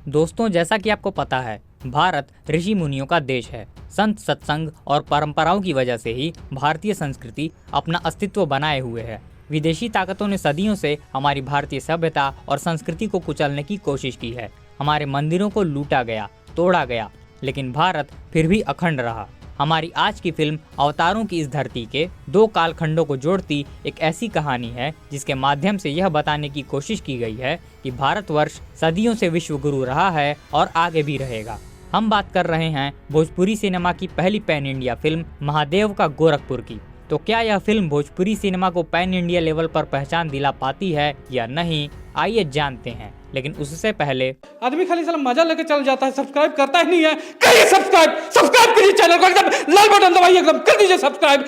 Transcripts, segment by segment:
दोस्तों, जैसा कि आपको पता है, भारत ऋषि मुनियों का देश है। संत, सत्संग और परंपराओं की वजह से ही भारतीय संस्कृति अपना अस्तित्व बनाए हुए है। विदेशी ताकतों ने सदियों से हमारी भारतीय सभ्यता और संस्कृति को कुचलने की कोशिश की है। हमारे मंदिरों को लूटा गया, तोड़ा गया, लेकिन भारत फिर भी अखंड रहा। हमारी आज की फिल्म अवतारों की इस धरती के दो कालखंडों को जोड़ती एक ऐसी कहानी है जिसके माध्यम से यह बताने की कोशिश की गई है कि भारतवर्ष सदियों से विश्व गुरु रहा है और आगे भी रहेगा। हम बात कर रहे हैं भोजपुरी सिनेमा की पहली पैन इंडिया फिल्म महादेव का गोरखपुर की। तो क्या यह फिल्म भोजपुरी सिनेमा को पैन इंडिया लेवल पर पहचान दिला पाती है या नहीं, आइए जानते हैं। लेकिन उससे पहले आदमी खाली साला मजा लेके चल जाता है, सब्सक्राइब करता ही नहीं है। करिए सब्सक्राइब करिए चैनल को, एकदम लाल बटन दबाइए, एकदम कर दीजिए सब्सक्राइब।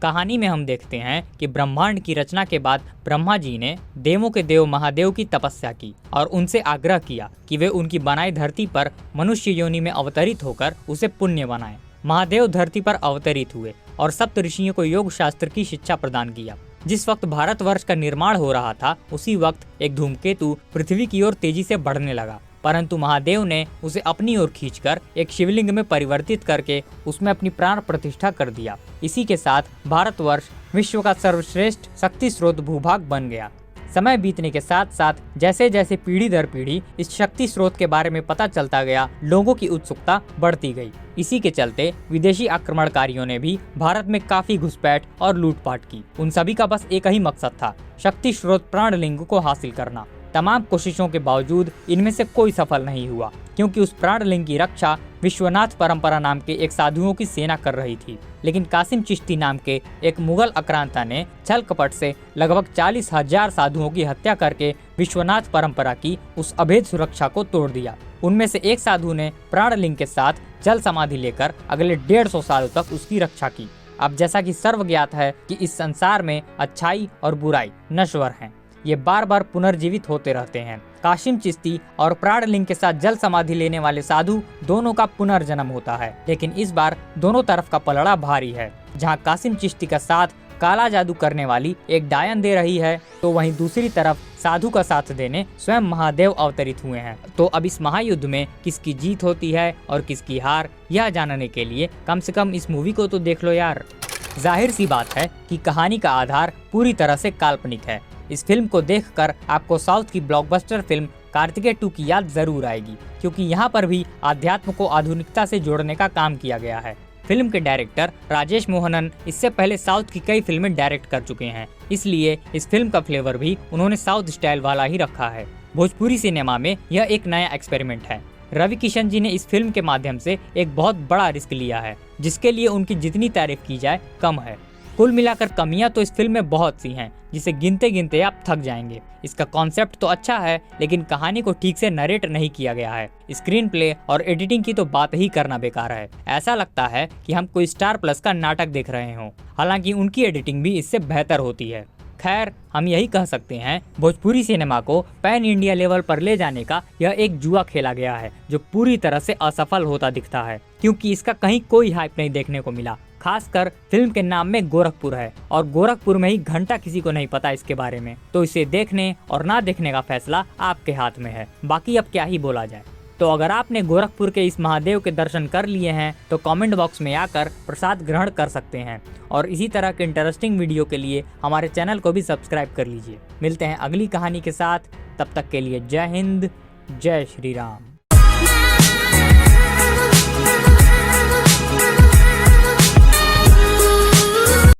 कहानी में हम देखते हैं कि ब्रह्मांड की रचना के बाद ब्रह्मा जी ने देवों के देव महादेव की तपस्या की और उनसे आग्रह किया कि वे उनकी बनाई धरती पर मनुष्य योनि में अवतरित होकर उसे पुण्य बनाएं। महादेव धरती पर अवतरित हुए और सप्त ऋषियों को योग शास्त्र की शिक्षा प्रदान किया। जिस वक्त भारतवर्ष का निर्माण हो रहा था, उसी वक्त एक धूमकेतु पृथ्वी की ओर तेजी से बढ़ने लगा, परंतु महादेव ने उसे अपनी ओर खींचकर एक शिवलिंग में परिवर्तित करके उसमें अपनी प्राण प्रतिष्ठा कर दिया। इसी के साथ भारतवर्ष विश्व का सर्वश्रेष्ठ शक्ति स्रोत भूभाग बन गया। समय बीतने के साथ साथ जैसे जैसे पीढ़ी दर पीढ़ी इस शक्ति स्रोत के बारे में पता चलता गया, लोगों की उत्सुकता बढ़ती गई। इसी के चलते विदेशी आक्रमणकारियों ने भी भारत में काफी घुसपैठ और लूटपाट की। उन सभी का बस एक ही मकसद था, शक्ति स्रोत प्राणलिंग को हासिल करना। तमाम कोशिशों के बावजूद इनमें से कोई सफल नहीं हुआ, क्योंकि उस प्राणलिंग की रक्षा विश्वनाथ परंपरा नाम के एक साधुओं की सेना कर रही थी। लेकिन कासिम चिश्ती नाम के एक मुगल आक्रांता ने छल कपट से लगभग 40,000 साधुओं की हत्या करके विश्वनाथ परंपरा की उस अभेद सुरक्षा को तोड़ दिया। उनमें से एक साधु ने प्राणलिंग के साथ जल समाधि लेकर अगले 150 सालों तक उसकी रक्षा की। अब जैसा कि सर्वज्ञात है कि इस संसार में अच्छाई और बुराई नश्वर हैं, ये बार बार पुनर्जीवित होते रहते हैं। कासिम चिश्ती और प्राणलिंग के साथ जल समाधि लेने वाले साधु दोनों का पुनर्जन्म होता है, लेकिन इस बार दोनों तरफ का पलड़ा भारी है। जहां कासिम चिश्ती का साथ काला जादू करने वाली एक डायन दे रही है, तो वहीं दूसरी तरफ साधु का साथ देने स्वयं महादेव अवतरित हुए हैं। तो अब इस महायुद्ध में किसकी जीत होती है और किसकी हार, यह जानने के लिए कम से कम इस मूवी को तो देख लो यार। जाहिर सी बात है कि कहानी का आधार पूरी तरह से काल्पनिक है। इस फिल्म को देखकर आपको साउथ की ब्लॉकबस्टर फिल्म कार्तिकेय 2 की याद जरूर आएगी, क्योंकि यहाँ पर भी अध्यात्म को आधुनिकता से जोड़ने का काम किया गया है। फिल्म के डायरेक्टर राजेश मोहनन इससे पहले साउथ की कई फिल्में डायरेक्ट कर चुके हैं, इसलिए इस फिल्म का फ्लेवर भी उन्होंने साउथ स्टाइल वाला ही रखा है। भोजपुरी सिनेमा में यह एक नया एक्सपेरिमेंट है। रवि किशन जी ने इस फिल्म के माध्यम से एक बहुत बड़ा रिस्क लिया है, जिसके लिए उनकी जितनी तारीफ की जाए कम है। कुल मिलाकर कमियां तो इस फिल्म में बहुत सी हैं, जिसे गिनते गिनते आप थक जाएंगे। इसका कॉन्सेप्ट तो अच्छा है, लेकिन कहानी को ठीक से नरेट नहीं किया गया है। स्क्रीन प्ले और एडिटिंग की तो बात ही करना बेकार है। ऐसा लगता है कि हम कोई स्टार प्लस का नाटक देख रहे हों, हालांकि उनकी एडिटिंग भी इससे बेहतर होती है। खैर, हम यही कह सकते हैं, भोजपुरी सिनेमा को पैन इंडिया लेवल पर ले जाने का यह एक जुआ खेला गया है, जो पूरी तरह से असफल होता दिखता है, क्योंकि इसका कहीं कोई हाइप नहीं देखने को मिला। खासकर फिल्म के नाम में गोरखपुर है, और गोरखपुर में ही घंटा किसी को नहीं पता इसके बारे में। तो इसे देखने और ना देखने का फैसला आपके हाथ में है। बाकी अब क्या ही बोला जाए। तो अगर आपने गोरखपुर के इस महादेव के दर्शन कर लिए हैं, तो कमेंट बॉक्स में आकर प्रसाद ग्रहण कर सकते हैं। और इसी तरह के इंटरेस्टिंग वीडियो के लिए हमारे चैनल को भी सब्सक्राइब कर लीजिए। मिलते हैं अगली कहानी के साथ, तब तक के लिए जय हिंद, जय श्री राम।